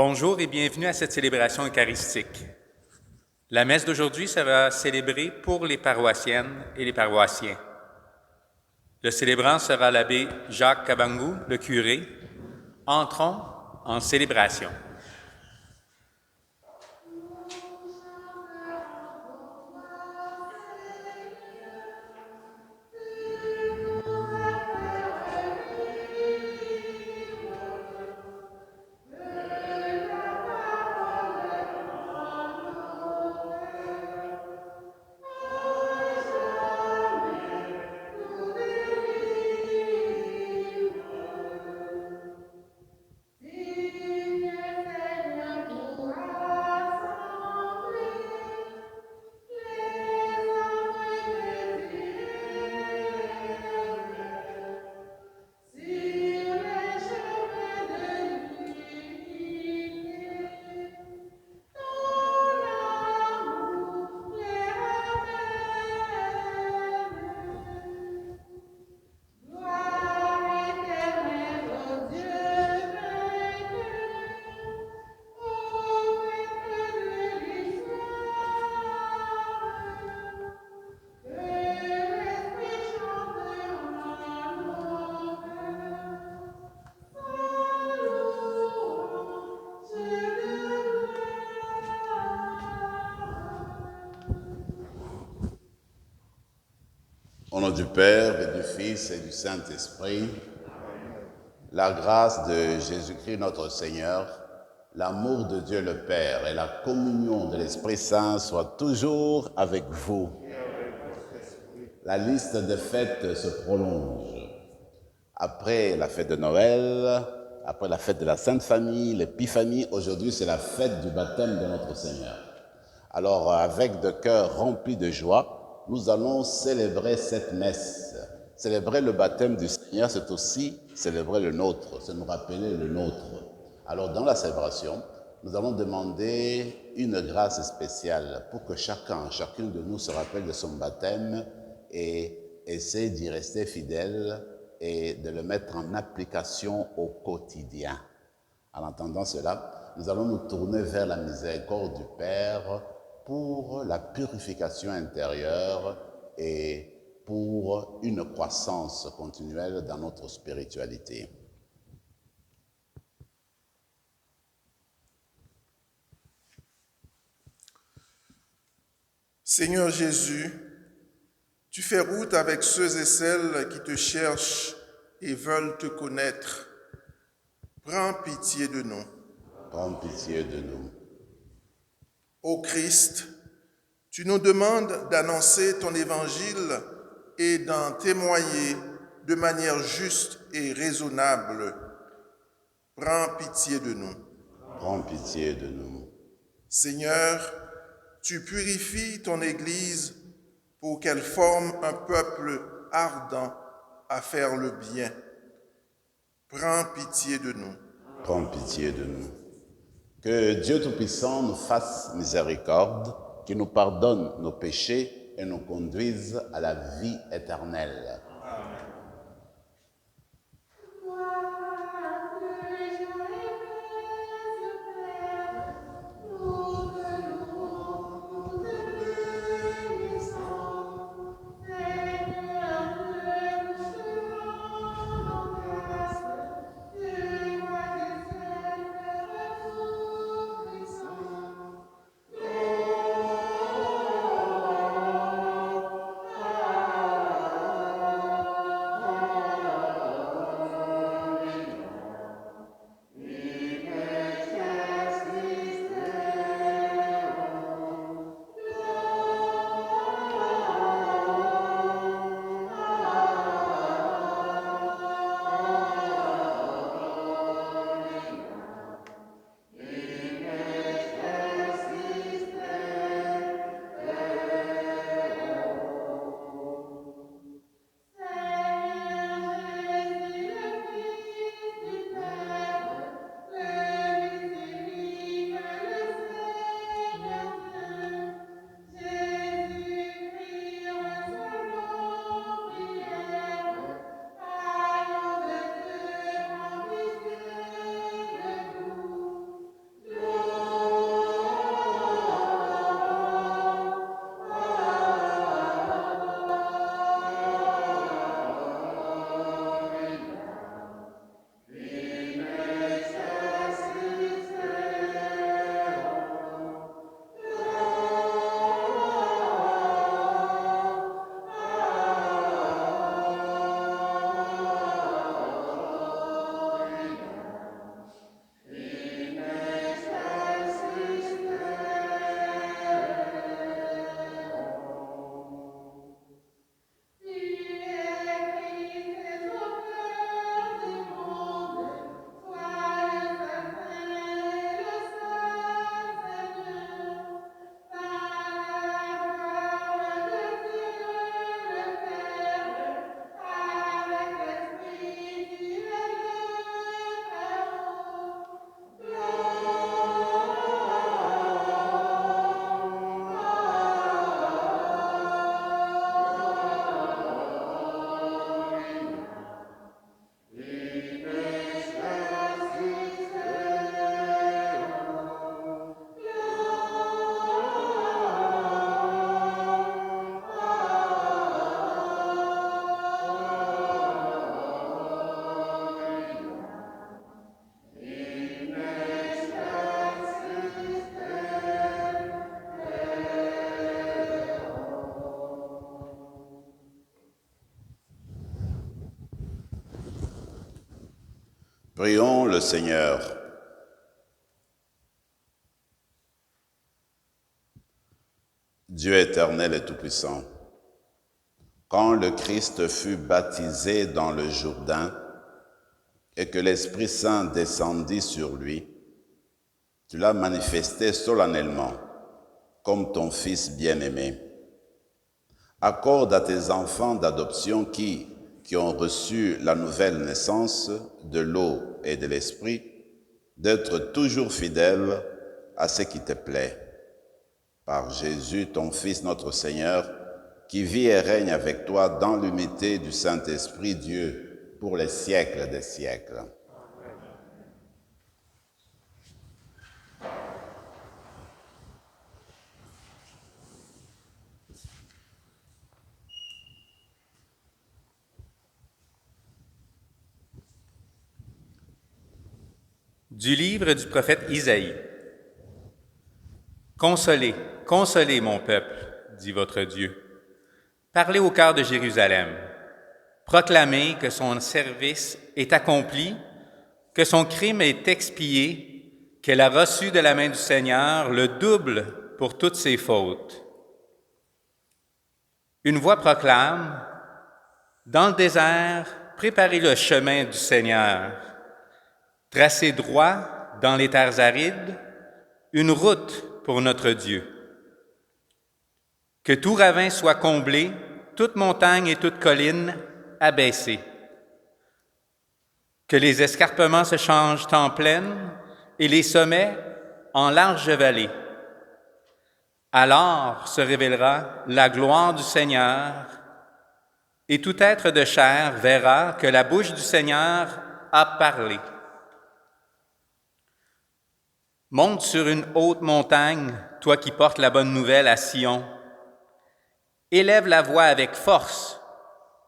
Bonjour et bienvenue à cette célébration eucharistique. La messe d'aujourd'hui sera célébrée pour les paroissiennes et les paroissiens. Le célébrant sera l'abbé Jacques Kabangou, le curé. Entrons en célébration. Au nom du Père et du Fils et du Saint-Esprit, la grâce de Jésus-Christ notre Seigneur, l'amour de Dieu le Père et la communion de l'Esprit Saint soient toujours avec vous. La liste des fêtes se prolonge. Après la fête de Noël, après la fête de la Sainte Famille, l'Épiphanie, aujourd'hui c'est la fête du baptême de notre Seigneur. Alors, avec de cœurs remplis de joie, nous allons célébrer cette messe. Célébrer le baptême du Seigneur, c'est aussi célébrer le nôtre, c'est nous rappeler le nôtre. Alors, dans la célébration, nous allons demander une grâce spéciale pour que chacune de nous se rappelle de son baptême et essaie d'y rester fidèle et de le mettre en application au quotidien. En entendant cela, nous allons nous tourner vers la miséricorde du Père pour la purification intérieure et pour une croissance continuelle dans notre spiritualité. Seigneur Jésus, tu fais route avec ceux et celles qui te cherchent et veulent te connaître. Prends pitié de nous. Prends pitié de nous. Ô Christ, tu nous demandes d'annoncer ton évangile et d'en témoigner de manière juste et raisonnable. Prends pitié de nous. Prends pitié de nous. Seigneur, tu purifies ton Église pour qu'elle forme un peuple ardent à faire le bien. Prends pitié de nous. Prends pitié de nous. Que Dieu Tout-Puissant nous fasse miséricorde, qu'il nous pardonne nos péchés et nous conduise à la vie éternelle. Prions le Seigneur. Dieu éternel et tout-puissant, quand le Christ fut baptisé dans le Jourdain et que l'Esprit Saint descendit sur lui, tu l'as manifesté solennellement comme ton Fils bien-aimé. Accorde à tes enfants d'adoption qui ont reçu la nouvelle naissance de l'eau et de l'Esprit, d'être toujours fidèles à ce qui te plaît. Par Jésus, ton Fils, notre Seigneur, qui vit et règne avec toi dans l'unité du Saint-Esprit, Dieu, pour les siècles des siècles. Du livre du prophète Isaïe. Consolez, consolez mon peuple, dit votre Dieu. Parlez au cœur de Jérusalem. Proclamez que son service est accompli, que son crime est expié, qu'elle a reçu de la main du Seigneur le double pour toutes ses fautes. Une voix proclame, « Dans le désert, préparez le chemin du Seigneur. Tracez droit dans les terres arides une route pour notre Dieu. Que tout ravin soit comblé, toute montagne et toute colline abaissée. Que les escarpements se changent en plaine et les sommets en larges vallées. Alors se révélera la gloire du Seigneur, et tout être de chair verra que la bouche du Seigneur a parlé. Monte sur une haute montagne, toi qui portes la bonne nouvelle à Sion. Élève la voix avec force,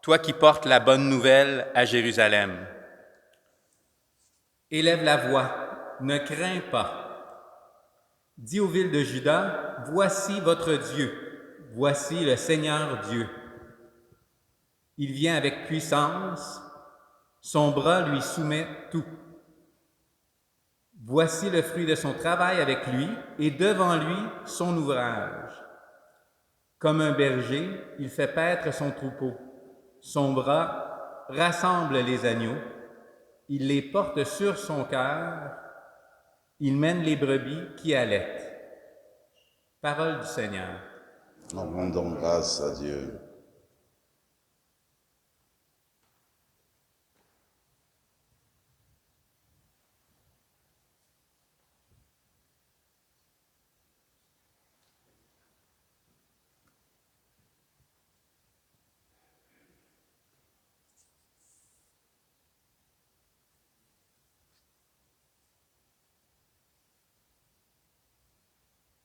toi qui portes la bonne nouvelle à Jérusalem. Élève la voix, ne crains pas. Dis aux villes de Juda, voici votre Dieu, voici le Seigneur Dieu. Il vient avec puissance, son bras lui soumet tout. Voici le fruit de son travail avec lui, et devant lui son ouvrage. Comme un berger, il fait paître son troupeau. Son bras rassemble les agneaux. Il les porte sur son cœur. Il mène les brebis qui allaitent. Parole du Seigneur. Nous rendons grâce à Dieu.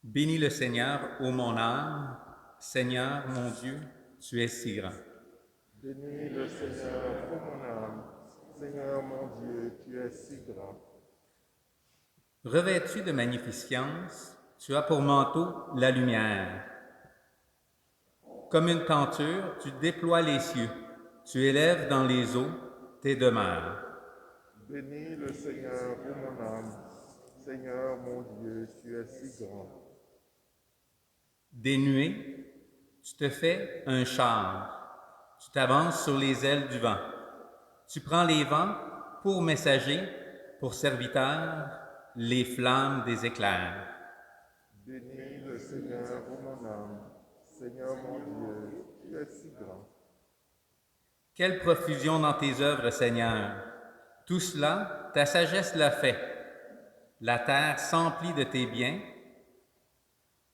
Bénis le Seigneur, ô mon âme. Seigneur, mon Dieu, tu es si grand. Bénis le Seigneur, ô mon âme. Seigneur, mon Dieu, tu es si grand. Revêtu de magnificence, tu as pour manteau la lumière. Comme une tenture, tu déploies les cieux. Tu élèves dans les eaux tes demeures. Bénis le Seigneur, ô mon âme. Seigneur, mon Dieu, tu es si grand. Des nuées, tu te fais un char. Tu t'avances sur les ailes du vent. Tu prends les vents pour messagers, pour serviteurs, les flammes des éclairs. Bénis le Seigneur, ô mon âme. Seigneur, mon Dieu, tu es si grand. Quelle profusion dans tes œuvres, Seigneur! Tout cela, ta sagesse l'a fait. La terre s'emplit de tes biens.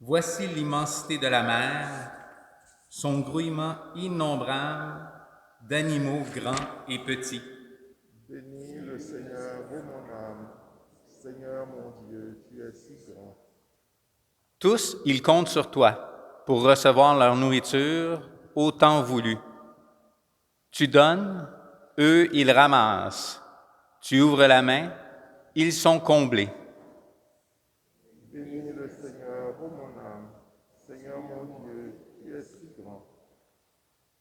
Voici l'immensité de la mer, son grouillement innombrable d'animaux grands et petits. Bénis le Seigneur, ô mon âme. Seigneur, mon Dieu, tu es si grand. Tous, ils comptent sur toi pour recevoir leur nourriture au temps voulu. Tu donnes, eux, ils ramassent. Tu ouvres la main, ils sont comblés. Bénis le Seigneur, ô mon âme. Seigneur, mon Dieu, tu es si grand.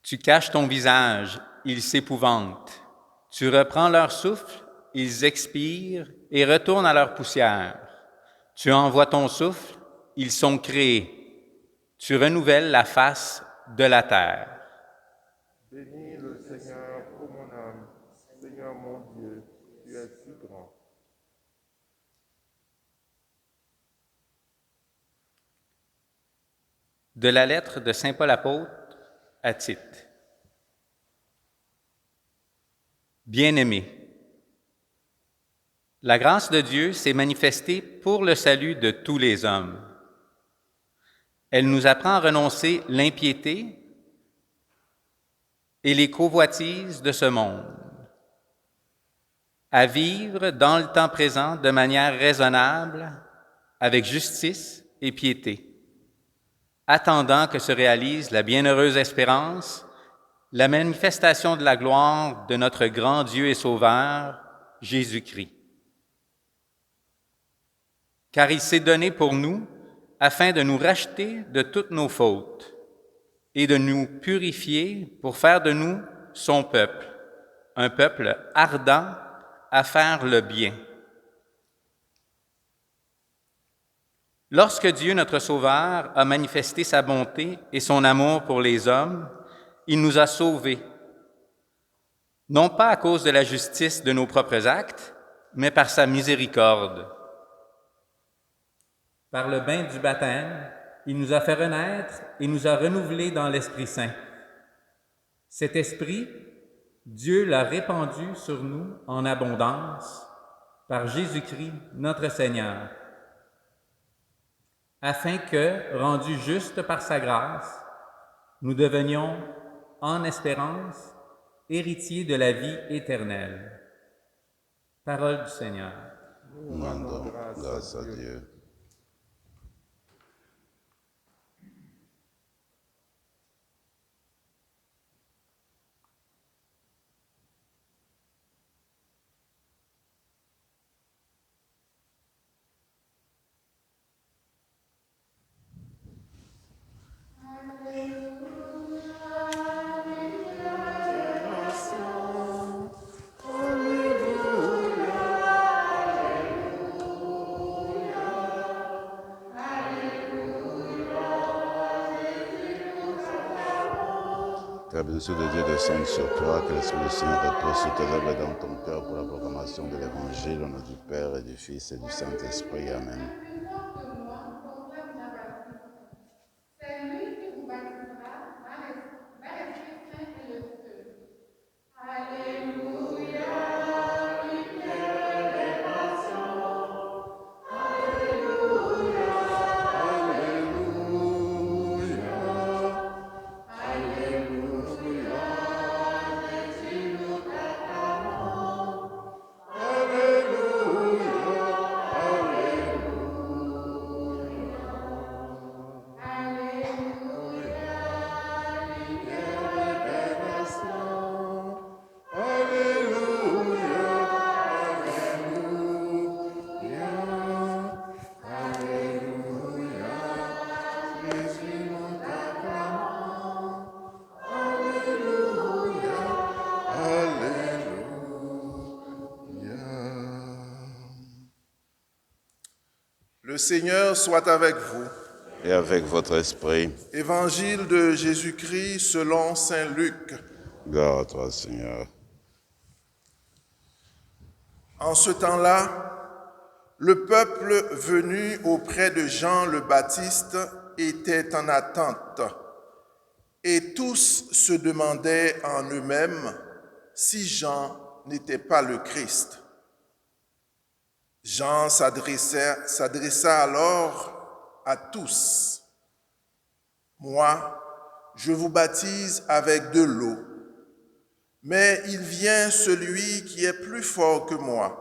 Tu caches ton visage, ils s'épouvantent. Tu reprends leur souffle, ils expirent et retournent à leur poussière. Tu envoies ton souffle, ils sont créés. Tu renouvelles la face de la terre. Bénis le Seigneur, ô mon âme. Seigneur mon Dieu, tu es si grand. De la lettre de saint Paul apôtre à Tite. Bien-aimés, la grâce de Dieu s'est manifestée pour le salut de tous les hommes. Elle nous apprend à renoncer l'impiété et les convoitises de ce monde, à vivre dans le temps présent de manière raisonnable, avec justice et piété, attendant que se réalise la bienheureuse espérance, la manifestation de la gloire de notre grand Dieu et Sauveur, Jésus-Christ. Car il s'est donné pour nous afin de nous racheter de toutes nos fautes et de nous purifier pour faire de nous son peuple, un peuple ardent à faire le bien. Lorsque Dieu, notre Sauveur, a manifesté sa bonté et son amour pour les hommes, il nous a sauvés, non pas à cause de la justice de nos propres actes, mais par sa miséricorde. Par le bain du baptême, il nous a fait renaître et nous a renouvelés dans l'Esprit Saint. Cet Esprit, Dieu l'a répandu sur nous en abondance par Jésus-Christ, notre Seigneur, afin que, rendus justes par sa grâce, nous devenions, en espérance, héritiers de la vie éternelle. Parole du Seigneur. Nous rendons grâce à Dieu. Que la bénédiction de Dieu descende sur toi, que l'Esprit du Seigneur repose sur tes lèvres et dans ton cœur pour la proclamation de l'Évangile au nom du Père et du Fils et du Saint-Esprit. Amen. C'est lui qui vous baptisera dans l'Esprit Saint et le feu. Alléluia, lumière des nations. Alléluia, alléluia, alléluia, laissez-nous t'acclamer. Alléluia, Le Seigneur soit avec vous. Et avec votre esprit, Évangile de Jésus-Christ selon saint Luc. gloire à toi, Seigneur. En ce temps-là, le peuple venu auprès de Jean le Baptiste était en attente, et tous se demandaient en eux-mêmes si Jean n'était pas le Christ. Jean s'adressa alors à tous. « Moi, je vous baptise avec de l'eau, mais il vient celui qui est plus fort que moi.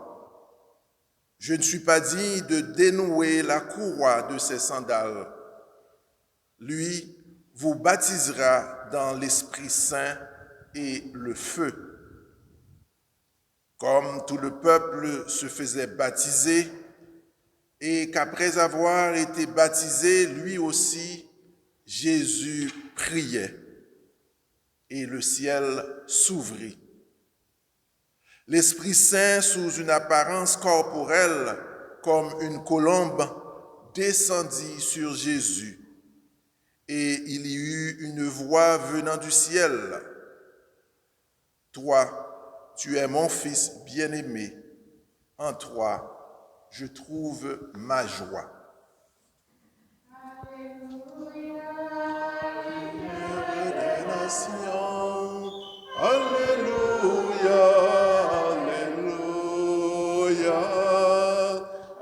Je ne suis pas digne de dénouer la courroie de ses sandales. Lui vous baptisera dans l'Esprit Saint et le feu. » Comme tout le peuple se faisait baptiser, et qu'après avoir été baptisé, lui aussi, Jésus priait, et le ciel s'ouvrit. L'Esprit Saint, sous une apparence corporelle, comme une colombe, descendit sur Jésus. Et il y eut une voix venant du ciel. « Toi, tu es mon Fils bien-aimé. En toi, je trouve ma joie. » Alléluia, Alléluia,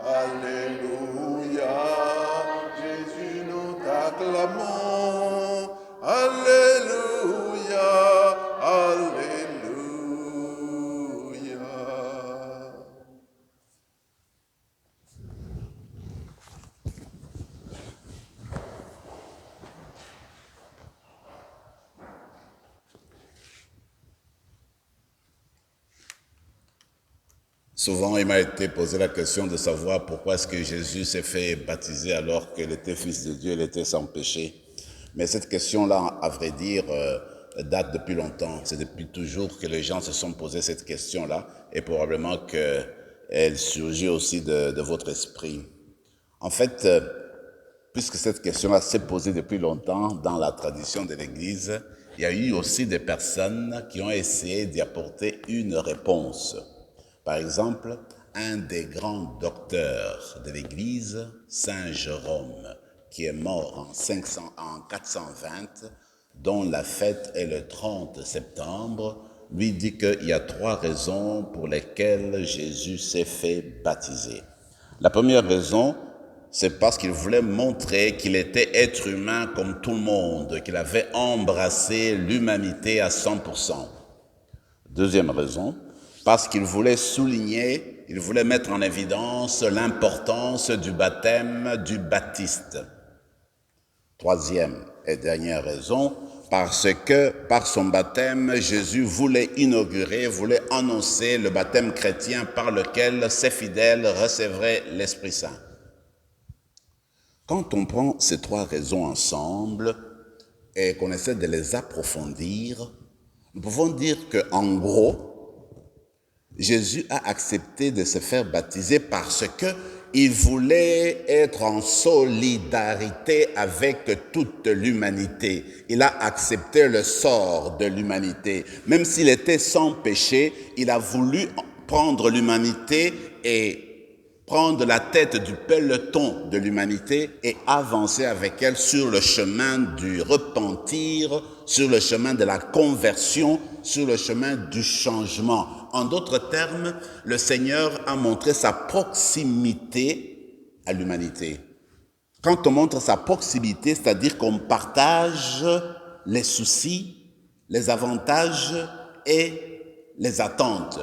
Alléluia, Jésus nous t'acclamons, Alléluia, Alléluia. Souvent, il m'a été posé la question de savoir pourquoi est-ce que Jésus s'est fait baptiser alors qu'il était fils de Dieu, il était sans péché. Mais cette question-là, à vrai dire, date depuis longtemps. C'est depuis toujours que les gens se sont posé cette question-là et probablement qu'elle surgit aussi de votre esprit. En fait, puisque cette question-là s'est posée depuis longtemps dans la tradition de l'Église, il y a eu aussi des personnes qui ont essayé d'y apporter une réponse. Par exemple, un des grands docteurs de l'Église, Saint Jérôme, qui est mort en 420, dont la fête est le 30 septembre, lui dit qu'il y a 3 raisons pour lesquelles Jésus s'est fait baptiser. La première raison, c'est parce qu'il voulait montrer qu'il était être humain comme tout le monde, qu'il avait embrassé l'humanité à 100%. Deuxième raison, parce qu'il voulait souligner, il voulait mettre en évidence l'importance du baptême du baptiste. Troisième et dernière raison, parce que par son baptême, Jésus voulait inaugurer, voulait annoncer le baptême chrétien par lequel ses fidèles recevraient l'Esprit Saint. Quand on prend ces 3 raisons ensemble et qu'on essaie de les approfondir, nous pouvons dire qu'en gros, Jésus a accepté de se faire baptiser parce qu'il voulait être en solidarité avec toute l'humanité. Il a accepté le sort de l'humanité. Même s'il était sans péché, il a voulu prendre l'humanité et prendre la tête du peloton de l'humanité et avancer avec elle sur le chemin du repentir, sur le chemin de la conversion, sur le chemin du changement. En d'autres termes, le Seigneur a montré sa proximité à l'humanité. Quand on montre sa proximité, c'est-à-dire qu'on partage les soucis, les avantages et les attentes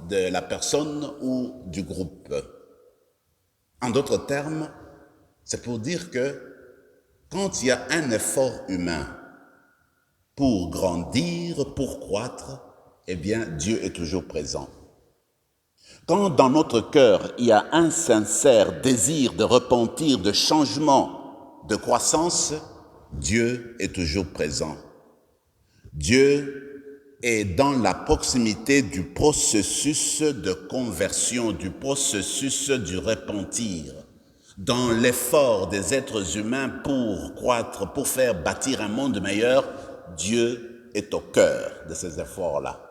de la personne ou du groupe. En d'autres termes, c'est pour dire que quand il y a un effort humain pour grandir, pour croître, eh bien, Dieu est toujours présent. Quand dans notre cœur, il y a un sincère désir de repentir, de changement, de croissance, Dieu est toujours présent. Dieu est dans la proximité du processus de conversion, du processus du repentir, dans l'effort des êtres humains pour croître, pour faire bâtir un monde meilleur. Dieu est au cœur de ces efforts-là.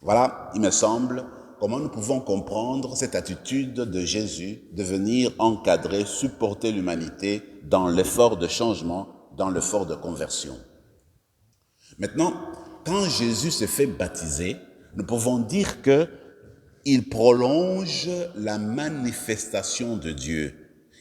Voilà, il me semble, comment nous pouvons comprendre cette attitude de Jésus de venir encadrer, supporter l'humanité dans l'effort de changement, dans l'effort de conversion. Maintenant, quand Jésus se fait baptiser, nous pouvons dire qu'il prolonge la manifestation de Dieu.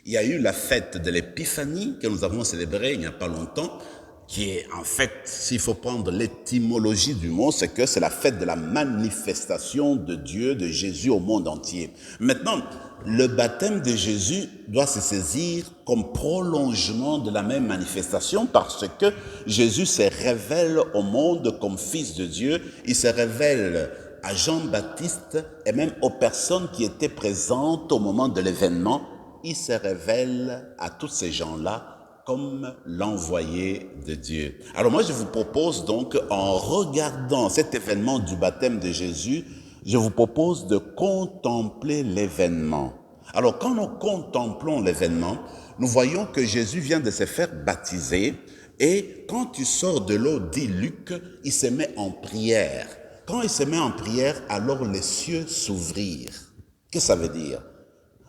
Il y a eu la fête de l'Épiphanie que nous avons célébrée il n'y a pas longtemps, qui est en fait, s'il faut prendre l'étymologie du mot, c'est que c'est la fête de la manifestation de Dieu, de Jésus au monde entier. Maintenant, le baptême de Jésus doit se saisir comme prolongement de la même manifestation parce que Jésus se révèle au monde comme Fils de Dieu. Il se révèle à Jean-Baptiste et même aux personnes qui étaient présentes au moment de l'événement. Il se révèle à tous ces gens-là comme l'envoyé de Dieu. Alors moi, je vous propose donc, en regardant cet événement du baptême de Jésus, je vous propose de contempler l'événement. Alors, quand nous contemplons l'événement, nous voyons que Jésus vient de se faire baptiser et quand il sort de l'eau, dit Luc, il se met en prière. Quand il se met en prière, alors les cieux s'ouvrirent. Qu'est-ce que ça veut dire?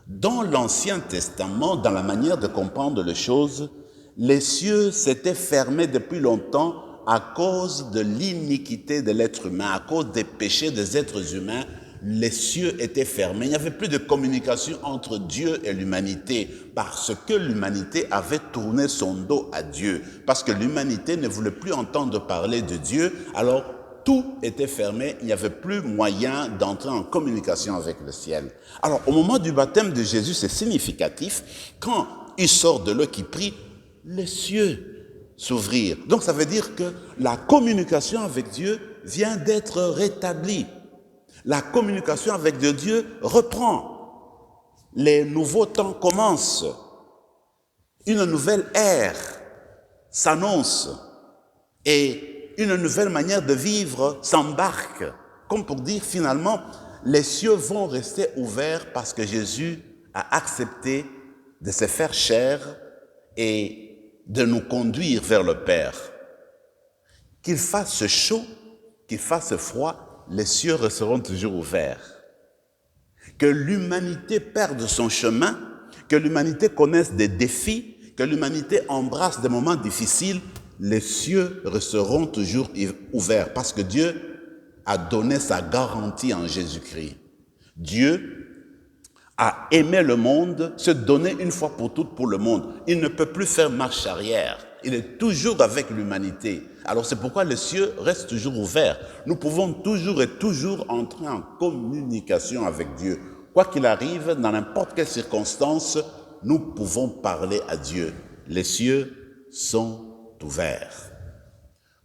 Dans l'Ancien Testament, dans la manière de comprendre les choses, les cieux s'étaient fermés depuis longtemps à cause de l'iniquité de l'être humain, à cause des péchés des êtres humains. Les cieux étaient fermés. Il n'y avait plus de communication entre Dieu et l'humanité parce que l'humanité avait tourné son dos à Dieu. Parce que l'humanité ne voulait plus entendre parler de Dieu. Alors, tout était fermé. Il n'y avait plus moyen d'entrer en communication avec le ciel. Alors, au moment du baptême de Jésus, c'est significatif. Quand il sort de l'eau qui prie, les cieux s'ouvrirent. Donc, ça veut dire que la communication avec Dieu vient d'être rétablie. La communication avec Dieu reprend. Les nouveaux temps commencent. Une nouvelle ère s'annonce. Et une nouvelle manière de vivre s'embarque. Comme pour dire finalement, les cieux vont rester ouverts parce que Jésus a accepté de se faire chair et de nous conduire vers le Père. Qu'il fasse chaud, qu'il fasse froid, les cieux resteront toujours ouverts. Que l'humanité perde son chemin, que l'humanité connaisse des défis, que l'humanité embrasse des moments difficiles, les cieux resteront toujours ouverts parce que Dieu a donné sa garantie en Jésus-Christ. Dieu a aimé le monde, se donner une fois pour toutes pour le monde. Il ne peut plus faire marche arrière. Il est toujours avec l'humanité. Alors c'est pourquoi les cieux restent toujours ouverts. Nous pouvons toujours et toujours entrer en communication avec Dieu. Quoi qu'il arrive, dans n'importe quelle circonstance, nous pouvons parler à Dieu. Les cieux sont ouverts.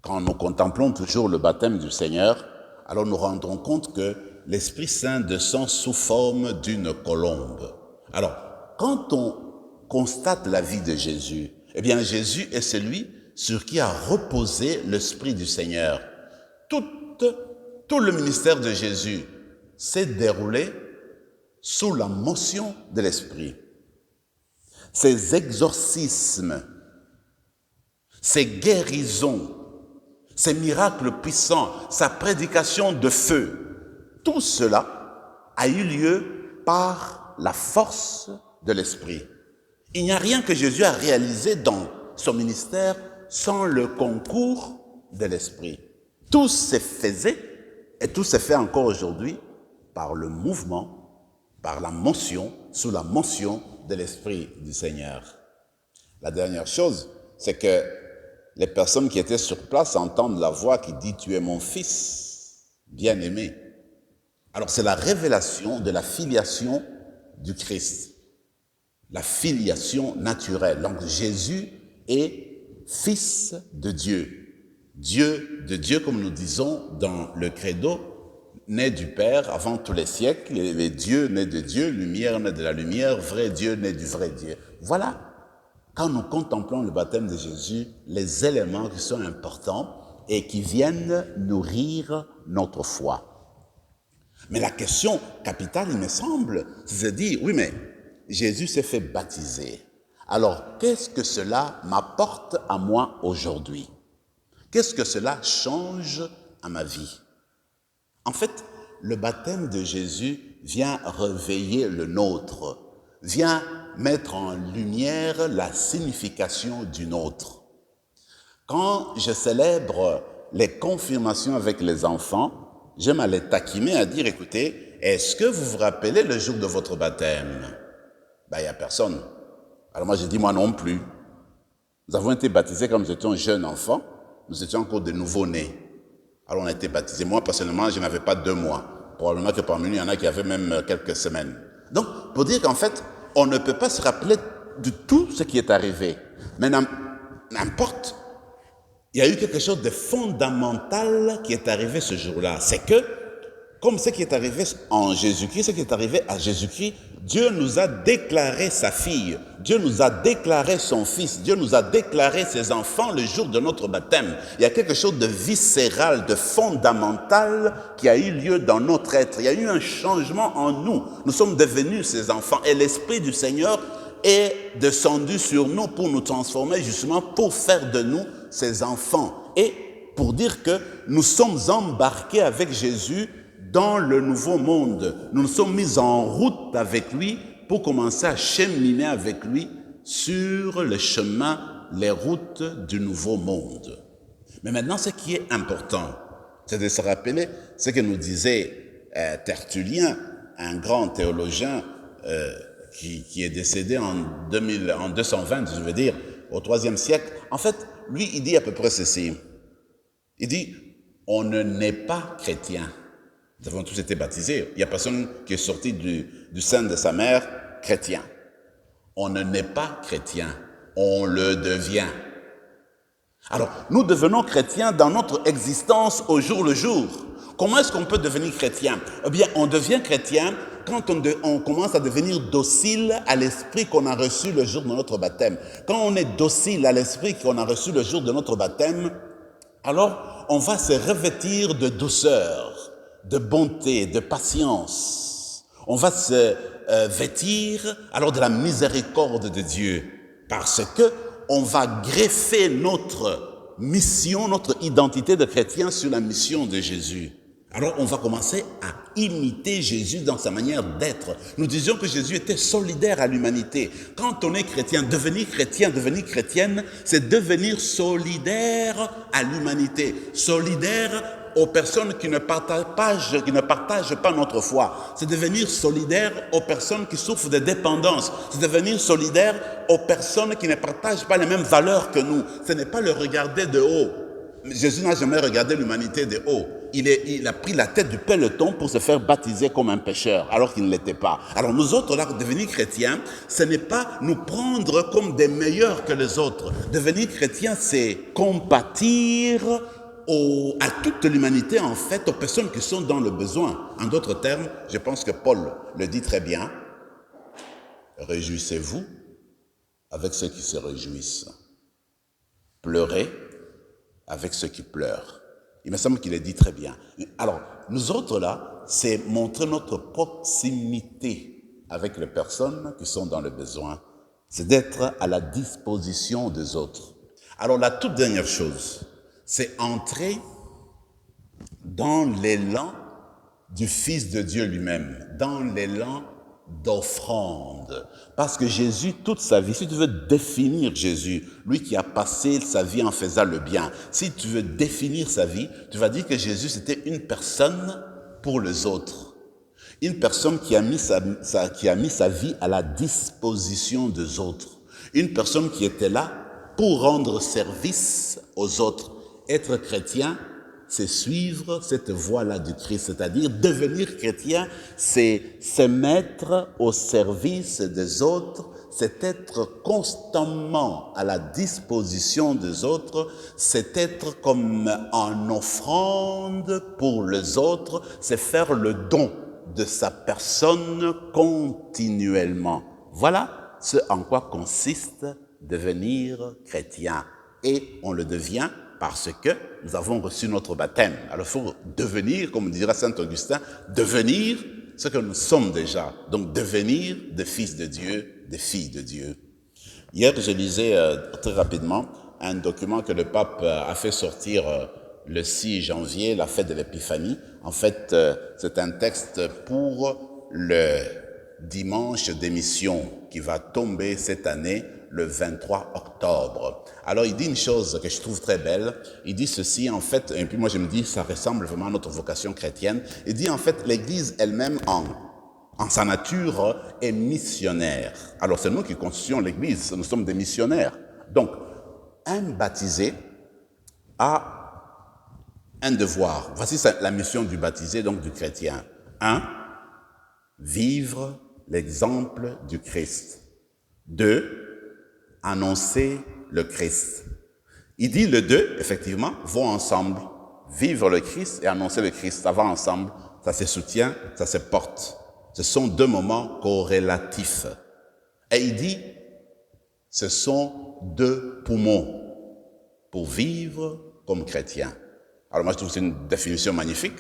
Quand nous contemplons toujours le baptême du Seigneur, alors nous rendons compte que l'Esprit Saint descend sous forme d'une colombe. Alors, quand on constate la vie de Jésus, eh bien Jésus est celui sur qui a reposé l'Esprit du Seigneur. Tout le ministère de Jésus s'est déroulé sous la motion de l'Esprit. Ses exorcismes, ses guérisons, ses miracles puissants, sa prédication de feu, tout cela a eu lieu par la force de l'Esprit. Il n'y a rien que Jésus a réalisé dans son ministère sans le concours de l'Esprit. Tout se faisait et tout se fait encore aujourd'hui par le mouvement, par la motion, sous la motion de l'Esprit du Seigneur. La dernière chose, c'est que les personnes qui étaient sur place entendent la voix qui dit « Tu es mon fils, bien-aimé ». Alors c'est la révélation de la filiation du Christ. La filiation naturelle. Donc Jésus est fils de Dieu. Dieu de Dieu, comme nous disons dans le credo, né du Père avant tous les siècles, et Dieu né de Dieu, lumière né de la lumière, vrai Dieu né du vrai Dieu. Voilà, quand nous contemplons le baptême de Jésus, les éléments qui sont importants et qui viennent nourrir notre foi. Mais la question capitale, il me semble, c'est de dire, oui mais Jésus s'est fait baptiser. Alors, qu'est-ce que cela m'apporte à moi aujourd'hui? Qu'est-ce que cela change à ma vie? En fait, le baptême de Jésus vient réveiller le nôtre, vient mettre en lumière la signification du nôtre. Quand je célèbre les confirmations avec les enfants, j'aime à les taquiner, à dire, écoutez, est-ce que vous vous rappelez le jour de votre baptême? Ben, il n'y a personne. Alors moi, j'ai dit, moi non plus. Nous avons été baptisés quand nous étions jeunes enfants. Nous étions encore de nouveau-nés. Alors on a été baptisés. Moi, personnellement, je n'avais pas 2 mois. Probablement que parmi nous, il y en a qui avaient même quelques semaines. Donc, pour dire qu'en fait, on ne peut pas se rappeler de tout ce qui est arrivé. Mais n'importe, il y a eu quelque chose de fondamental qui est arrivé ce jour-là. C'est que, comme ce qui est arrivé en Jésus-Christ, ce qui est arrivé à Jésus-Christ, Dieu nous a déclaré sa fille, Dieu nous a déclaré son fils, Dieu nous a déclaré ses enfants le jour de notre baptême. Il y a quelque chose de viscéral, de fondamental qui a eu lieu dans notre être. Il y a eu un changement en nous. Nous sommes devenus ses enfants et l'Esprit du Seigneur est descendu sur nous pour nous transformer, justement pour faire de nous ses enfants. Et pour dire que nous sommes embarqués avec Jésus dans le nouveau monde. Nous nous sommes mis en route avec lui pour commencer à cheminer avec lui sur le chemin, les routes du nouveau monde. Mais maintenant, ce qui est important, c'est de se rappeler ce que nous disait Tertullien, un grand théologien qui est décédé en 220, je veux dire, au IIIe siècle. En fait, lui, il dit à peu près ceci. Il dit, on ne naît pas chrétien. Nous avons tous été baptisés. Il n'y a personne qui est sorti du sein de sa mère chrétien. On ne naît pas chrétien, on le devient. Alors, nous devenons chrétiens dans notre existence au jour le jour. Comment est-ce qu'on peut devenir chrétien? Eh bien, on devient chrétien quand on commence à devenir docile à l'esprit qu'on a reçu le jour de notre baptême. Quand on est docile à l'esprit qu'on a reçu le jour de notre baptême, alors on va se revêtir de douceur, de bonté, de patience. On va se vêtir alors de la miséricorde de Dieu, parce que on va greffer notre mission, notre identité de chrétien sur la mission de Jésus. Alors on va commencer à imiter Jésus dans sa manière d'être. Nous disions que Jésus était solidaire à l'humanité. Quand on est chrétien, devenir chrétienne, c'est devenir solidaire à l'humanité, solidaire aux personnes qui ne partagent pas notre foi. C'est devenir solidaire aux personnes qui souffrent de dépendance. C'est devenir solidaire aux personnes qui ne partagent pas les mêmes valeurs que nous. Ce n'est pas le regarder de haut. Jésus n'a jamais regardé l'humanité de haut. Il a pris la tête du peloton pour se faire baptiser comme un pécheur, alors qu'il ne l'était pas. Alors nous autres, là, devenir chrétiens, ce n'est pas nous prendre comme des meilleurs que les autres. Devenir chrétien, c'est compatir à toute l'humanité, en fait, aux personnes qui sont dans le besoin. En d'autres termes, je pense que Paul le dit très bien, réjouissez-vous avec ceux qui se réjouissent. Pleurez avec ceux qui pleurent. Il me semble qu'il le dit très bien. Alors, nous autres là, c'est montrer notre proximité avec les personnes qui sont dans le besoin. C'est d'être à la disposition des autres. Alors, la toute dernière chose, c'est entrer dans l'élan du Fils de Dieu lui-même, dans l'élan d'offrande. Parce que Jésus, toute sa vie, si tu veux définir Jésus, lui qui a passé sa vie en faisant le bien, si tu veux définir sa vie, tu vas dire que Jésus, c'était une personne pour les autres. Une personne qui a mis sa vie à la disposition des autres. Une personne qui était là pour rendre service aux autres. Être chrétien, c'est suivre cette voie-là du Christ, c'est-à-dire devenir chrétien, c'est se mettre au service des autres, c'est être constamment à la disposition des autres, c'est être comme en offrande pour les autres, c'est faire le don de sa personne continuellement. Voilà ce en quoi consiste devenir chrétien. Et on le devient parce que nous avons reçu notre baptême. Alors il faut devenir, comme dira saint Augustin, devenir ce que nous sommes déjà. Donc devenir des fils de Dieu, des filles de Dieu. Hier, je lisais très rapidement un document que le pape a fait sortir le 6 janvier, la fête de l'Épiphanie. En fait, c'est un texte pour le dimanche d'émission qui va tomber cette année, le 23 octobre. Alors, il dit une chose que je trouve très belle. Il dit ceci, en fait, et puis moi je me dis, ça ressemble vraiment à notre vocation chrétienne. Il dit, en fait, l'Église elle-même, en sa nature, est missionnaire. Alors, c'est nous qui constituons l'Église, nous sommes des missionnaires. Donc, un baptisé a un devoir. Voici la mission du baptisé, donc du chrétien. 1. Vivre l'exemple du Christ. 2. Annoncer le Christ. Il dit les deux, effectivement, vont ensemble. Vivre le Christ et annoncer le Christ, ça va ensemble. ça se soutient, ça se porte. Ce sont deux moments corrélatifs. Et il dit, ce sont deux poumons pour vivre comme chrétien. Alors moi, je trouve que c'est une définition magnifique.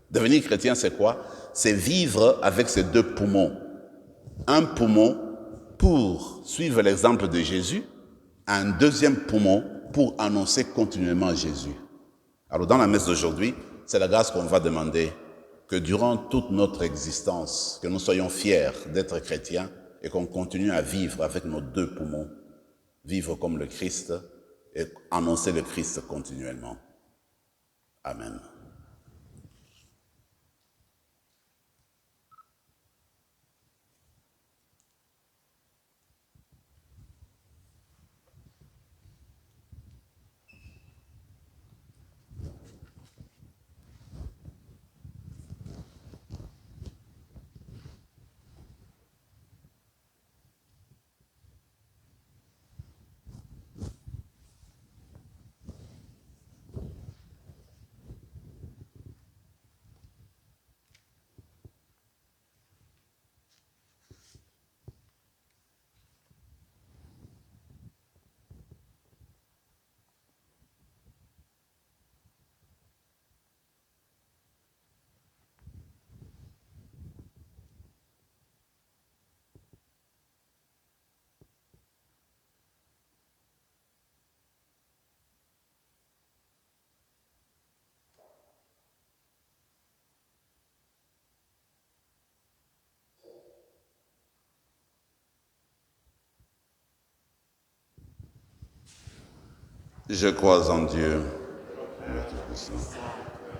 Devenir chrétien, c'est quoi? C'est vivre avec ces deux poumons. Un poumon pour suivre l'exemple de Jésus, un deuxième poumon pour annoncer continuellement Jésus. Alors dans la messe d'aujourd'hui, c'est la grâce qu'on va demander, que durant toute notre existence, que nous soyons fiers d'être chrétiens et qu'on continue à vivre avec nos deux poumons, vivre comme le Christ et annoncer le Christ continuellement. Amen. Je crois en Dieu, le Tout-Puissant,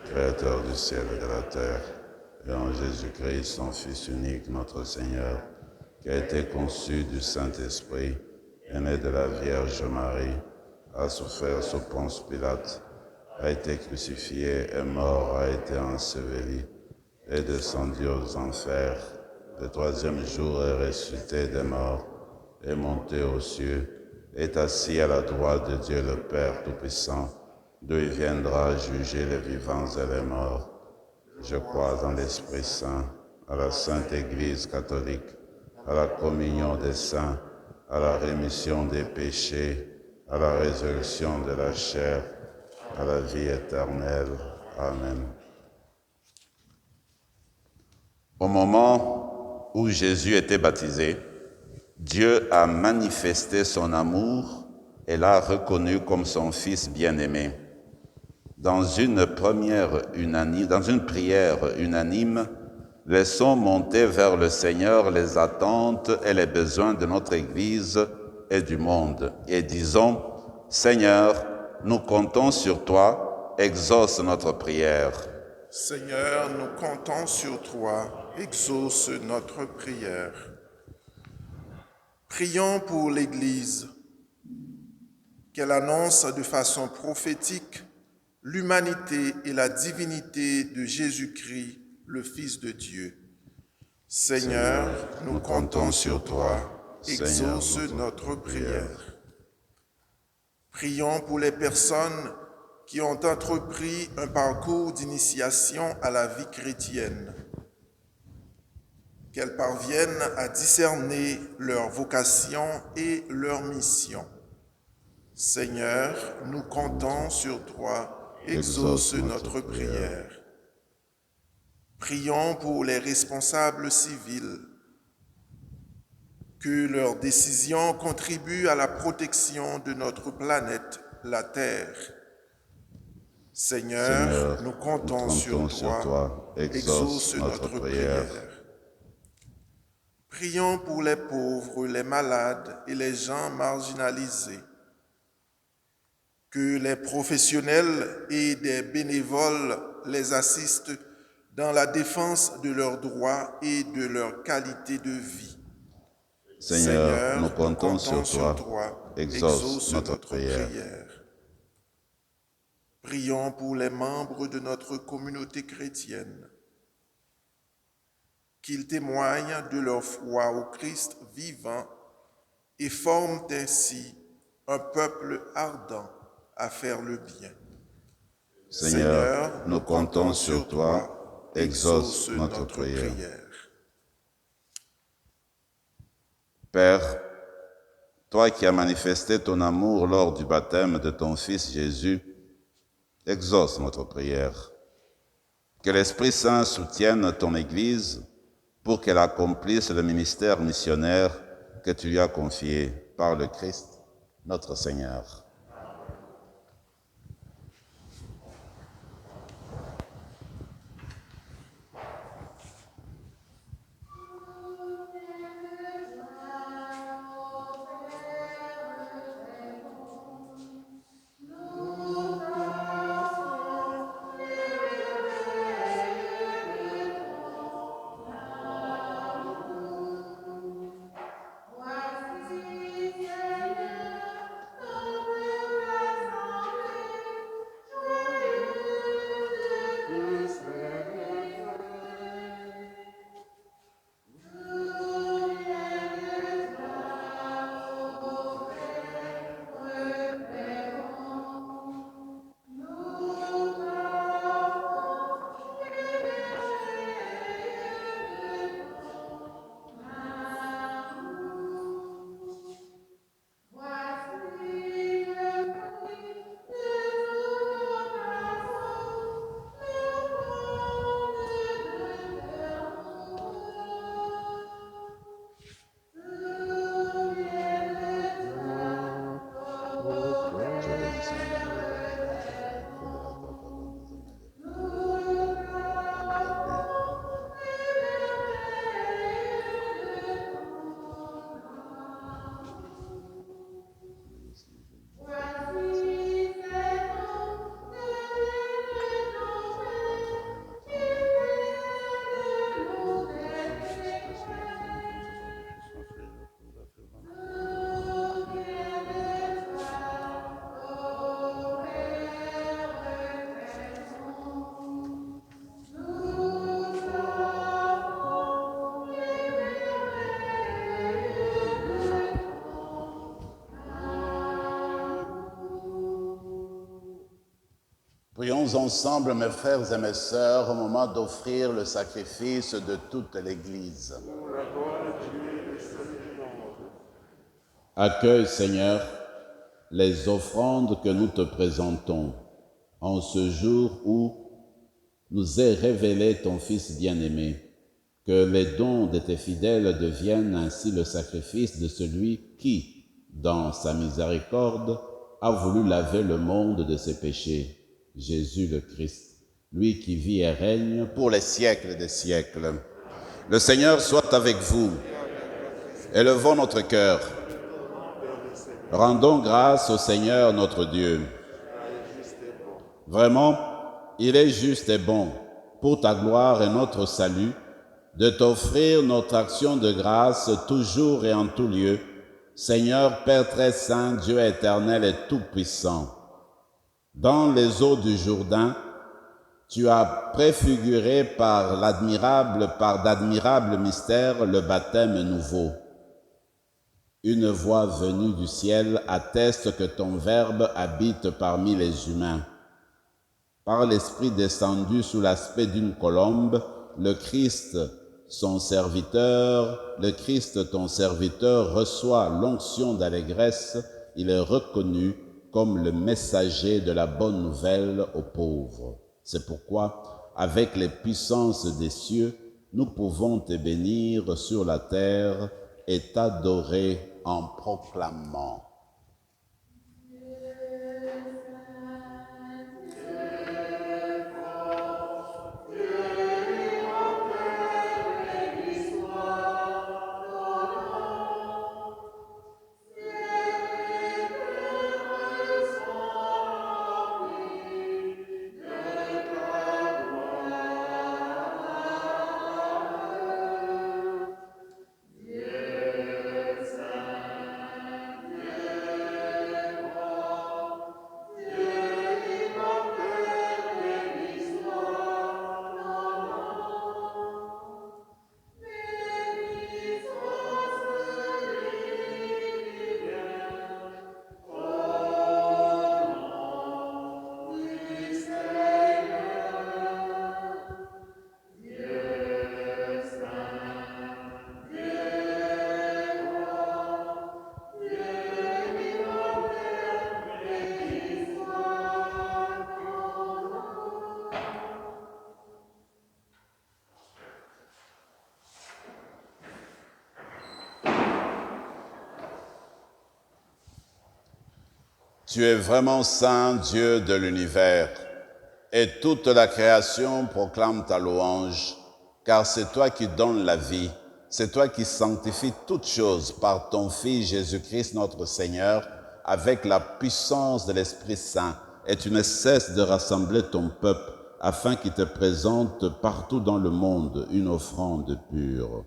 Créateur du ciel et de la terre, et en Jésus-Christ, son Fils unique, notre Seigneur, qui a été conçu du Saint-Esprit, est né de la Vierge Marie, a souffert sous Ponce Pilate, a été crucifié, est mort, a été enseveli, est descendu aux enfers, le troisième jour est ressuscité des morts, est monté aux cieux, est assis à la droite de Dieu le Père Tout-Puissant, d'où il viendra juger les vivants et les morts. Je crois en l'Esprit Saint, à la Sainte Église catholique, à la communion des saints, à la rémission des péchés, à la résurrection de la chair, à la vie éternelle. Amen. Au moment où Jésus était baptisé, Dieu a manifesté son amour et l'a reconnu comme son Fils bien-aimé. Dans une prière unanime, laissons monter vers le Seigneur les attentes et les besoins de notre Église et du monde. Et disons, Seigneur, nous comptons sur toi, exauce notre prière. Seigneur, nous comptons sur toi, exauce notre prière. Prions pour l'Église, qu'elle annonce de façon prophétique l'humanité et la divinité de Jésus-Christ, le Fils de Dieu. Seigneur, nous comptons sur toi, exauce notre prière. Prions pour les personnes qui ont entrepris un parcours d'initiation à la vie chrétienne, qu'elles parviennent à discerner leur vocation et leur mission. Seigneur, nous comptons sur toi, exauce notre prière. Prions pour les responsables civils, que leurs décisions contribuent à la protection de notre planète, la Terre. Seigneur, nous comptons sur toi, exauce notre prière. Prions pour les pauvres, les malades et les gens marginalisés. Que les professionnels et des bénévoles les assistent dans la défense de leurs droits et de leur qualité de vie. Seigneur, nous comptons sur toi, exauce notre prière. Prions pour les membres de notre communauté chrétienne, qu'ils témoignent de leur foi au Christ vivant et forment ainsi un peuple ardent à faire le bien. Seigneur, nous comptons sur toi, exauce notre prière. Père, toi qui as manifesté ton amour lors du baptême de ton Fils Jésus, exauce notre prière. Que l'Esprit Saint soutienne ton Église pour qu'elle accomplisse le ministère missionnaire que tu lui as confié par le Christ, notre Seigneur. Prions ensemble, mes frères et mes sœurs, au moment d'offrir le sacrifice de toute l'Église. Accueille, Seigneur, les offrandes que nous te présentons en ce jour où nous est révélé ton Fils bien-aimé. Que les dons de tes fidèles deviennent ainsi le sacrifice de celui qui, dans sa miséricorde, a voulu laver le monde de ses péchés. Jésus le Christ, lui qui vit et règne pour les siècles des siècles. Le Seigneur soit avec vous. Élevons notre cœur. Rendons grâce au Seigneur notre Dieu. Vraiment, il est juste et bon, pour ta gloire et notre salut, de t'offrir notre action de grâce toujours et en tout lieu, Seigneur Père très saint, Dieu éternel et tout-puissant. Dans les eaux du Jourdain, tu as préfiguré par d'admirables mystères le baptême nouveau. Une voix venue du ciel atteste que ton Verbe habite parmi les humains. Par l'Esprit descendu sous l'aspect d'une colombe, le Christ, ton serviteur, reçoit l'onction d'allégresse. Il est reconnu comme le messager de la bonne nouvelle aux pauvres. C'est pourquoi, avec les puissances des cieux, nous pouvons te bénir sur la terre et t'adorer en proclamant. Tu es vraiment saint, Dieu de l'univers, et toute la création proclame ta louange, car c'est toi qui donnes la vie, c'est toi qui sanctifies toutes choses par ton Fils Jésus-Christ notre Seigneur, avec la puissance de l'Esprit Saint, et tu ne cesses de rassembler ton peuple, afin qu'il te présente partout dans le monde une offrande pure.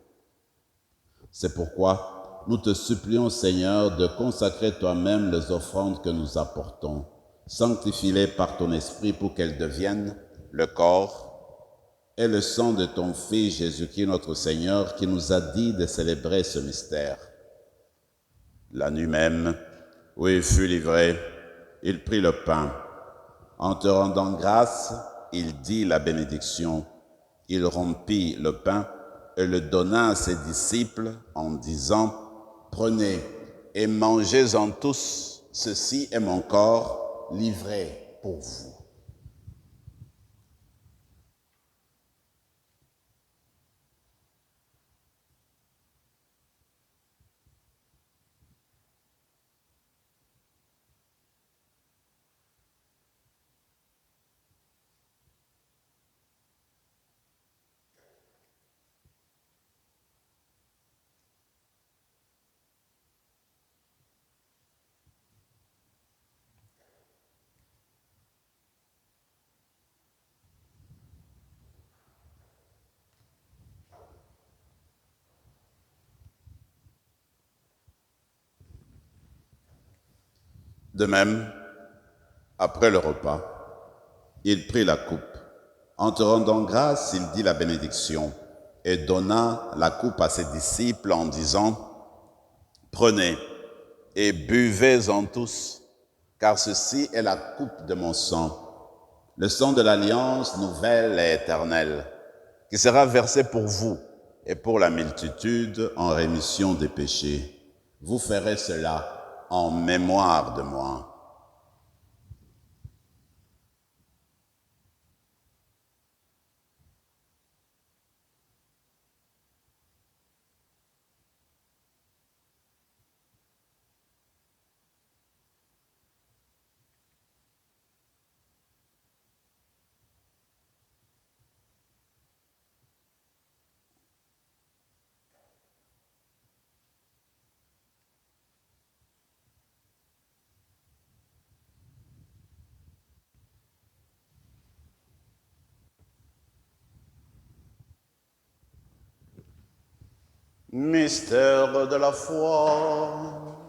C'est pourquoi nous te supplions, Seigneur, de consacrer toi-même les offrandes que nous apportons. Sanctifie-les par ton Esprit pour qu'elles deviennent le corps et le sang de ton Fils Jésus-Christ notre Seigneur, qui nous a dit de célébrer ce mystère. La nuit même, où il fut livré, il prit le pain. En te rendant grâce, il dit la bénédiction. Il rompit le pain et le donna à ses disciples en disant, « Prenez et mangez-en tous, ceci est mon corps livré pour vous. » De même, après le repas, il prit la coupe. En te rendant grâce, il dit la bénédiction et donna la coupe à ses disciples en disant, « Prenez et buvez-en tous, car ceci est la coupe de mon sang, le sang de l'alliance nouvelle et éternelle, qui sera versé pour vous et pour la multitude en rémission des péchés. Vous ferez cela en mémoire de moi. » Mystère de la foi.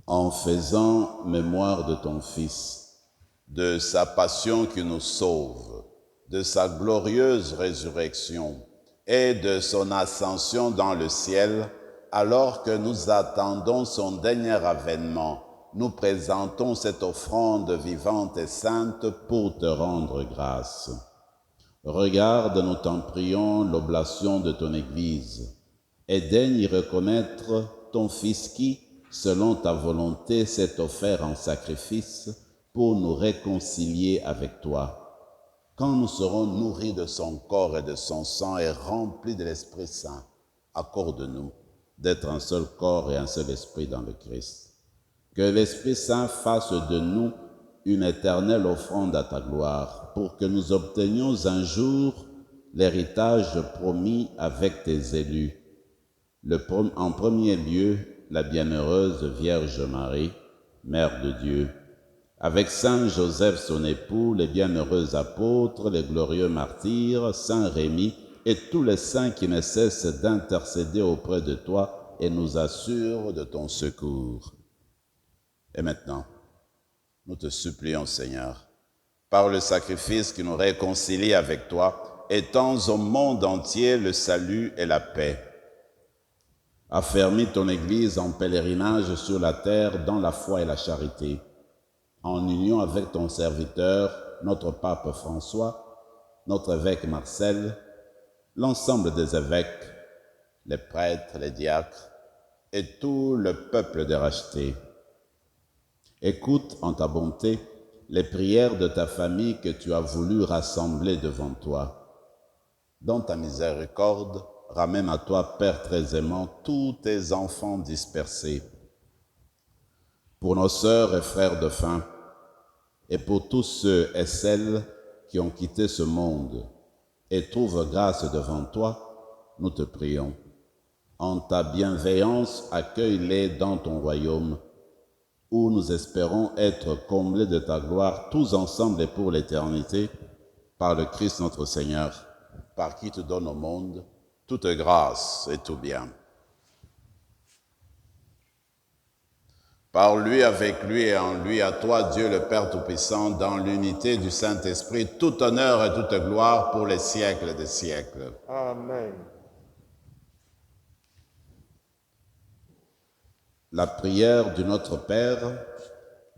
En faisant mémoire de ton Fils, de sa passion qui nous sauve, de sa glorieuse résurrection et de son ascension dans le ciel, alors que nous attendons son dernier avènement, nous présentons cette offrande vivante et sainte pour te rendre grâce. Regarde, nous t'en prions, l'oblation de ton Église, et daigne y reconnaître ton Fils qui, selon ta volonté, s'est offert en sacrifice pour nous réconcilier avec toi. Quand nous serons nourris de son corps et de son sang et remplis de l'Esprit Saint, accorde-nous d'être un seul corps et un seul esprit dans le Christ. Que l'Esprit Saint fasse de nous une éternelle offrande à ta gloire, pour que nous obtenions un jour l'héritage promis avec tes élus. En premier lieu, la bienheureuse Vierge Marie, Mère de Dieu, avec Saint Joseph son époux, les bienheureux apôtres, les glorieux martyrs, Saint Rémy et tous les saints qui ne cessent d'intercéder auprès de toi et nous assurent de ton secours. Et maintenant, nous te supplions, Seigneur, par le sacrifice qui nous réconcilie avec toi, étends au monde entier le salut et la paix. Affermis ton Église en pèlerinage sur la terre dans la foi et la charité, en union avec ton serviteur, notre pape François, notre évêque Marcel, l'ensemble des évêques, les prêtres, les diacres et tout le peuple des rachetés. Écoute en ta bonté les prières de ta famille que tu as voulu rassembler devant toi. Dans ta miséricorde, ramène à toi, Père très aimant, tous tes enfants dispersés. Pour nos sœurs et frères de faim, et pour tous ceux et celles qui ont quitté ce monde et trouvent grâce devant toi, nous te prions. En ta bienveillance, accueille-les dans ton royaume, où nous espérons être comblés de ta gloire, tous ensemble et pour l'éternité, par le Christ notre Seigneur, par qui tu donnes au monde toute grâce et tout bien. Par lui, avec lui et en lui, à toi, Dieu le Père Tout-Puissant, dans l'unité du Saint-Esprit, tout honneur et toute gloire pour les siècles des siècles. Amen. La prière du Notre Père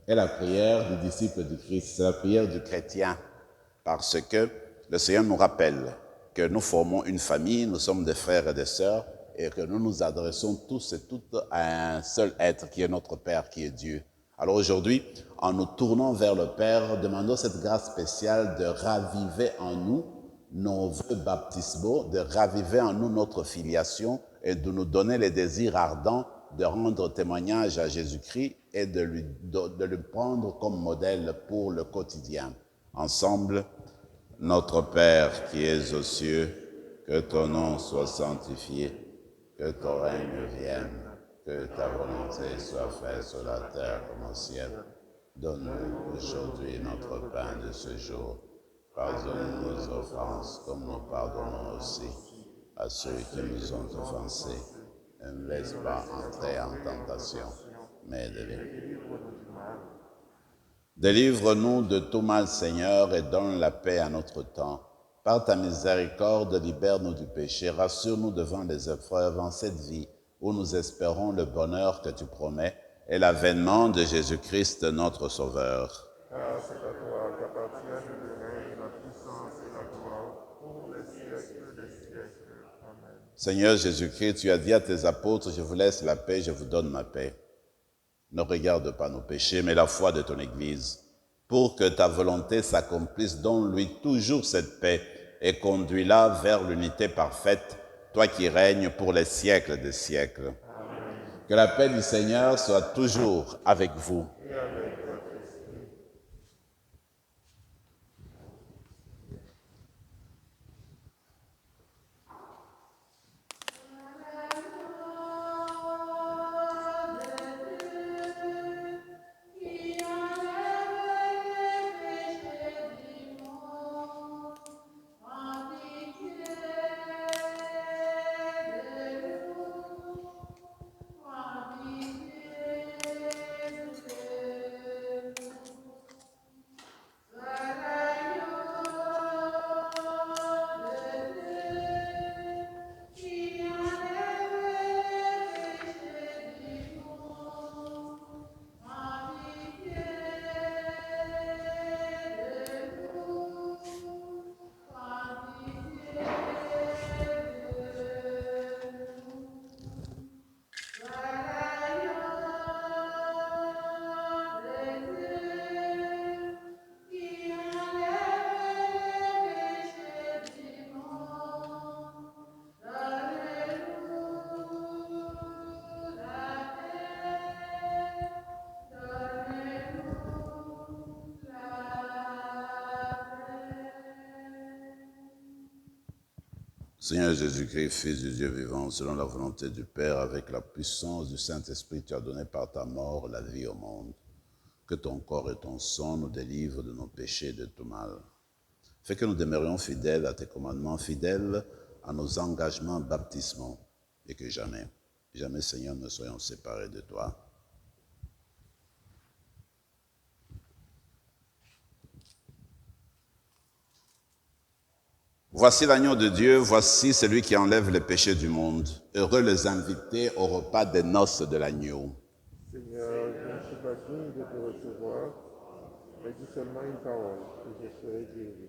est la prière du disciple du Christ, c'est la prière du chrétien, parce que le Seigneur nous rappelle que nous formons une famille, nous sommes des frères et des sœurs, et que nous nous adressons tous et toutes à un seul être qui est notre Père, qui est Dieu. Alors aujourd'hui, en nous tournant vers le Père, demandons cette grâce spéciale de raviver en nous nos vœux baptismaux, de raviver en nous notre filiation et de nous donner les désirs ardents de rendre témoignage à Jésus-Christ et de le prendre comme modèle pour le quotidien. Ensemble, notre Père qui es aux cieux, que ton nom soit sanctifié, que ton règne vienne, que ta volonté soit faite sur la terre comme au ciel. Donne-nous aujourd'hui notre pain de ce jour. Pardonne nos offenses comme nous pardonnons aussi à ceux qui nous ont offensés. Ne nous laisse pas entrer en tentation, mais délivre-nous du mal. Délivre-nous de tout mal, Seigneur, et donne la paix à notre temps. Par ta miséricorde, libère-nous du péché, rassure-nous devant les épreuves en cette vie où nous espérons le bonheur que tu promets et l'avènement de Jésus-Christ, notre Sauveur. Car c'est à toi qu'appartiennent le règne, la puissance et la gloire pour les siècles des siècles. Amen. Seigneur Jésus-Christ, tu as dit à tes apôtres, je vous laisse la paix, je vous donne ma paix. Ne regarde pas nos péchés, mais la foi de ton Église, pour que ta volonté s'accomplisse, donne-lui toujours cette paix et conduis-la vers l'unité parfaite, toi qui règnes pour les siècles des siècles. Amen. Que la paix du Seigneur soit toujours avec vous. Et avec votre esprit. Seigneur Jésus-Christ, Fils du Dieu vivant, selon la volonté du Père, avec la puissance du Saint-Esprit, tu as donné par ta mort la vie au monde. Que ton corps et ton sang nous délivrent de nos péchés et de tout mal. Fais que nous demeurions fidèles à tes commandements, fidèles à nos engagements baptismaux, et que jamais, jamais, Seigneur, ne soyons séparés de toi. Voici l'agneau de Dieu, voici celui qui enlève les péchés du monde. Heureux les invités au repas des noces de l'agneau. Seigneur, je ne suis pas digne de te recevoir, mais dis seulement une parole, et je serai guéri.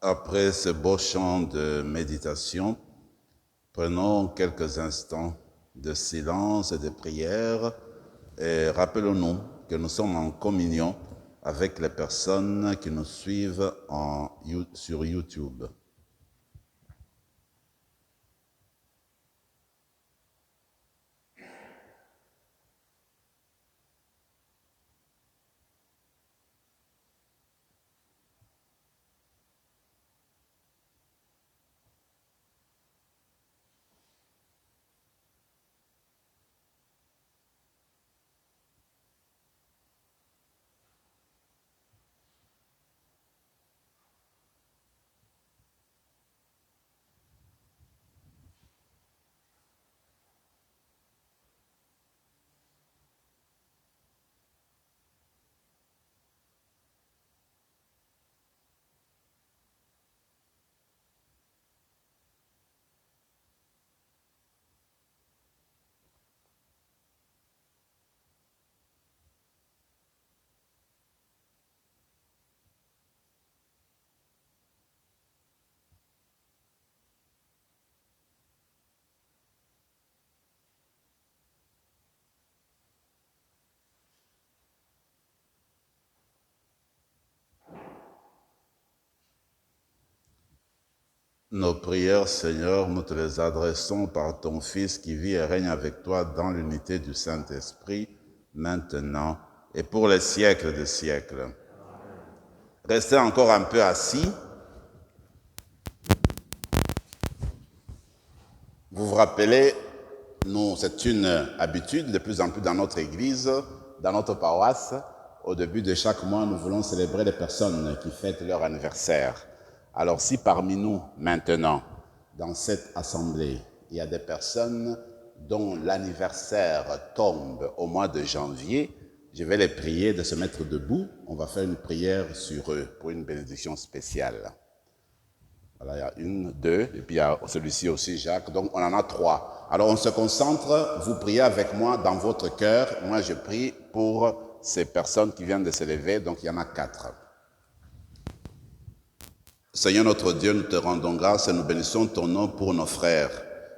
Après ce beau chant de méditation, prenons quelques instants de silence et de prière et rappelons-nous que nous sommes en communion avec les personnes qui nous suivent sur YouTube. Nos prières, Seigneur, nous te les adressons par ton Fils qui vit et règne avec toi dans l'unité du Saint-Esprit, maintenant et pour les siècles des siècles. Restez encore un peu assis. Vous vous rappelez, c'est une habitude de plus en plus dans notre Église, dans notre paroisse. Au début de chaque mois, nous voulons célébrer les personnes qui fêtent leur anniversaire. Alors si parmi nous, maintenant, dans cette assemblée, il y a des personnes dont l'anniversaire tombe au mois de janvier, je vais les prier de se mettre debout. On va faire une prière sur eux pour une bénédiction spéciale. Voilà, il y a une, deux, et puis il y a celui-ci aussi, Jacques. Donc on en a 3. Alors on se concentre, vous priez avec moi dans votre cœur. Moi je prie pour ces personnes qui viennent de se lever, donc il y en a 4. Seigneur notre Dieu, nous te rendons grâce et nous bénissons ton nom pour nos frères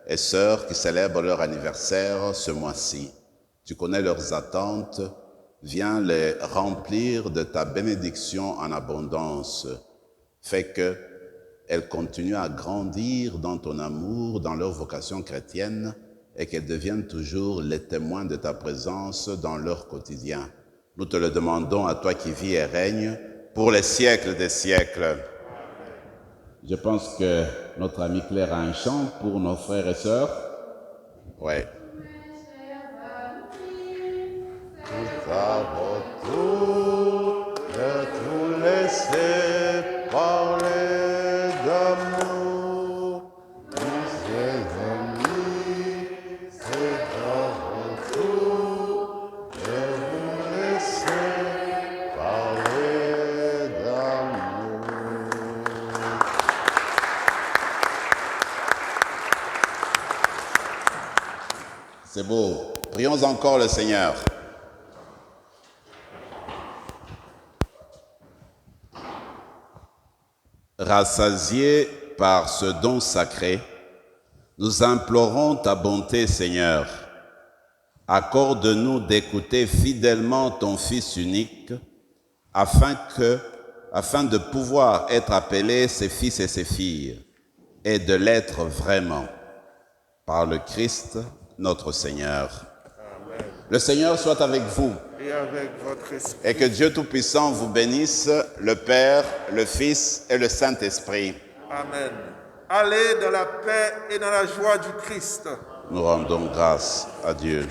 et sœurs qui célèbrent leur anniversaire ce mois-ci. Tu connais leurs attentes, viens les remplir de ta bénédiction en abondance. Fais qu'elles continuent à grandir dans ton amour, dans leur vocation chrétienne et qu'elles deviennent toujours les témoins de ta présence dans leur quotidien. Nous te le demandons à toi qui vis et règnes pour les siècles des siècles. Je pense que notre ami Claire a un chant pour nos frères et sœurs. Ouais. Tout à retour, de tout laisser parler d'amour. Nous ennemis, c'est à retour, de vous laisser parler d'amour. C'est beau. Prions encore le Seigneur. Rassasiés par ce don sacré, nous implorons ta bonté, Seigneur. Accorde-nous d'écouter fidèlement ton Fils unique, afin de pouvoir être appelés ses fils et ses filles, et de l'être vraiment, par le Christ, notre Seigneur. Amen. Le Seigneur soit avec vous. Et avec votre esprit. Et que Dieu Tout-Puissant vous bénisse, le Père, le Fils et le Saint-Esprit. Amen. Allez dans la paix et dans la joie du Christ. Nous rendons grâce à Dieu.